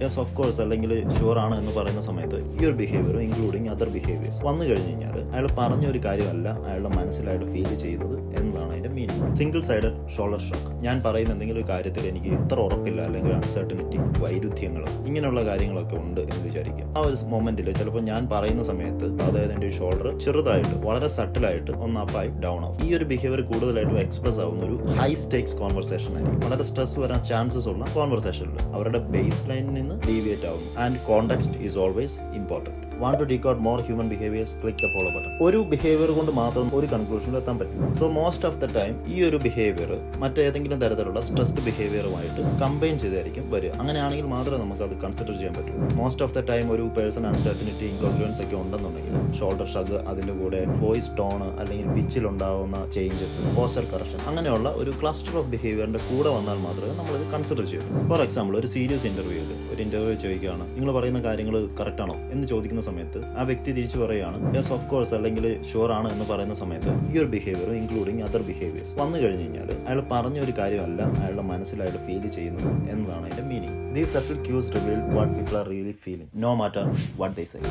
Yes of course അല്ലെങ്കിൽ sure ആണ് എന്ന് പറയുന്ന സമയത്ത് ഈ ഒരു ബിഹേവിയർ ഇൻക്ലൂഡിങ് അതർ ബിഹേവിയേഴ്സ് വന്നു കഴിഞ്ഞ് കഴിഞ്ഞാൽ അയാൾ പറഞ്ഞ ഒരു കാര്യമല്ല അയാളുടെ മനസ്സിലായിട്ട് ഫീൽ ചെയ്യുന്നത് എന്നതാണ് അതിന്റെ meaning. Single sided shoulder shock. ഞാൻ പറയുന്ന എന്തെങ്കിലും ഒരു കാര്യത്തിൽ എനിക്ക് ഇത്ര ഉറപ്പില്ല അല്ലെങ്കിൽ അൺസർട്ടനിറ്റി, വൈരുദ്ധ്യങ്ങൾ, ഇങ്ങനെയുള്ള കാര്യങ്ങളൊക്കെ ഉണ്ട് എന്ന് വിചാരിക്കുക. ആ ഒരു മൊമെന്റിൽ ചിലപ്പോൾ ഞാൻ പറയുന്ന സമയത്ത് അതായത് എൻ്റെ ഷോൾഡർ ചെറുതായിട്ട് വളരെ സട്ടിലായിട്ട് ഒന്ന് അപ്പായി ഡൗൺ ആവും. ഈ ഒരു ബിഹേവിയർ കൂടുതലായിട്ടും എക്സ്പ്രസ് ആവുന്ന ഒരു ഹൈ സ്റ്റേക്സ് കോൺവെർസേഷൻ ആയിരിക്കും. വളരെ സ്ട്രെസ് വരാൻ ചാൻസസ് ഉള്ള കോൺവെർസേഷനിൽ അവരുടെ ബേസ് ലൈനിൽ നിന്ന് ഡീവിയേറ്റ് ആവും. And context is always important. Want to decode more human behaviors? Click the follow button. ഒരു ബിഹേവിയർ കൊണ്ട് മാത്രം ഒരു കൺക്ലൂഷനിൽ എത്താൻ പറ്റില്ല. So most of the time ഈ ഒരു ബിഹേവിയർ മറ്റേതെങ്കിലും തരത്തിലുള്ള സ്ട്രെസ്ഡ് ബിഹേവിയറുമായിട്ട് കമ്പൈൻ ചെയ്തായിരിക്കും വരിക. അങ്ങനെയാണെങ്കിൽ മാത്രമേ നമുക്ക് അത് കൺസിഡർ ചെയ്യാൻ പറ്റൂ. മോസ്റ്റ് ഓഫ് ദ ടൈം ഒരു പേഴ്സൺ അൺസർട്ടനിറ്റി, ഇൻകോൺഫിഡൻസ് ഒക്കെ ഉണ്ടെന്നുണ്ടെങ്കിൽ ഷോൾഡർ ഷഗ്, അതിൻ്റെ കൂടെ വോയിസ് ടോൺ അല്ലെങ്കിൽ പിച്ചിൽ ഉണ്ടാവുന്ന ചേഞ്ചസ്, പോസ്റ്റർ കറക്ഷൻ, അങ്ങനെയുള്ള ഒരു ക്ലസ്റ്റർ ഓഫ് ബിഹേവിയറിന്റെ കൂടെ വന്നാൽ മാത്രമേ നമ്മളിത് കൺസിഡർ ചെയ്യൂ. ഫോർ എക്സാമ്പിൾ ഒരു സീരിയസ് ഇന്റർവ്യൂവിൽ ഒരു ഇന്റർവ്യൂ ചോദിക്കുകയാണ്, നിങ്ങൾ പറയുന്ന കാര്യങ്ങൾ കറക്റ്റ് ആണോ എന്ന് ചോദിക്കുന്ന സമയത്ത് ആ വ്യക്തി തിരിച്ചു പറയുകയാണ് യെസ് ഓഫ് കോഴ്സ് അല്ലെങ്കിൽ ഷുവർ ആണ് എന്ന് പറയുന്ന സമയത്ത് ഈ ഒരു ബിഹേവിയർ ഇൻക്ലൂഡിങ് അതർ ബിഹേവിയേഴ്സ് വന്നു കഴിഞ്ഞ് കഴിഞ്ഞാൽ അയാൾ പറഞ്ഞ ഒരു കാര്യമല്ല അയാളുടെ മനസ്സിലായിട്ട് ഫീൽ ചെയ്യുന്നത് എന്നതാണ് അതിന്റെ meaning. These subtle cues reveal what people are really feeling, no matter what they say.